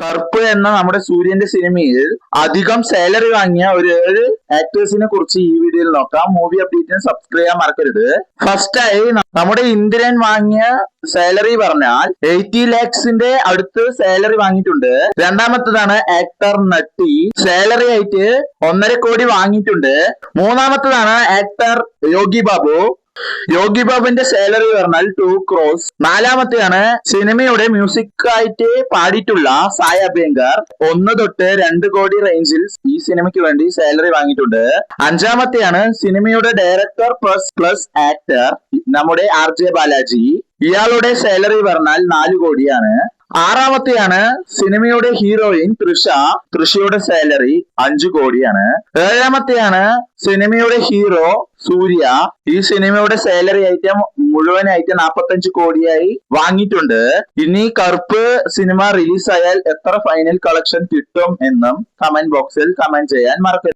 കറുപ്പ് എന്ന നമ്മുടെ സൂര്യന്റെ സിനിമയിൽ അധികം സാലറി വാങ്ങിയ ഒരു 7 ആക്ടേഴ്സിനെ കുറിച്ച് ഈ വീഡിയോയിൽ നോക്കാം. മൂവി അപ്ഡേറ്റിന് സബ്സ്ക്രൈബ് ചെയ്യാൻ മറക്കരുത്. ഫസ്റ്റ് ആയി നമ്മുടെ ഇന്ദ്രൻ വാങ്ങിയ സാലറി പറഞ്ഞാൽ 80 ലാക്സിന്റെ അടുത്ത് സാലറി വാങ്ങിയിട്ടുണ്ട്. രണ്ടാമത്തതാണ് ആക്ടർ നട്ടി, സാലറി ആയിട്ട് 1.5 കോടി വാങ്ങിയിട്ടുണ്ട്. മൂന്നാമത്തതാണ് ആക്ടർ യോഗി ബാബു. യോഗി ബാബുവിന്റെ സാലറി പറഞ്ഞാൽ 2 crores. നാലാമത്തെയാണ് സിനിമയുടെ മ്യൂസിക് ആയിട്ട് പാടിയിട്ടുള്ള സായ അഭ്യങ്കർ. 1 തൊട്ട് 2 കോടി റേഞ്ചിൽ ഈ സിനിമയ്ക്ക് വേണ്ടി സാലറി വാങ്ങിയിട്ടുണ്ട്. അഞ്ചാമത്തെയാണ് സിനിമയുടെ ഡയറക്ടർ പ്ലസ് ആക്ടർ നമ്മുടെ RJ ബാലാജി. ഇയാളുടെ സാലറി പറഞ്ഞാൽ 4 കോടിയാണ്. ആറാമത്തെയാണ് സിനിമയുടെ ഹീറോയിൻ തൃഷയുടെ സാലറി 5 കോടിയാണ്. ഏഴാമത്തെയാണ് സിനിമയുടെ ഹീറോ സൂര്യ. ഈ സിനിമയുടെ സാലറി ആയിട്ട് മുഴുവനായിട്ട് 45 കോടിയായി വാങ്ങിയിട്ടുണ്ട്. ഇനി കറുപ്പ് സിനിമ റിലീസായാൽ എത്ര ഫൈനൽ കളക്ഷൻ കിട്ടും എന്നും കമന്റ് ബോക്സിൽ കമന്റ് ചെയ്യാൻ മറക്കരുത്.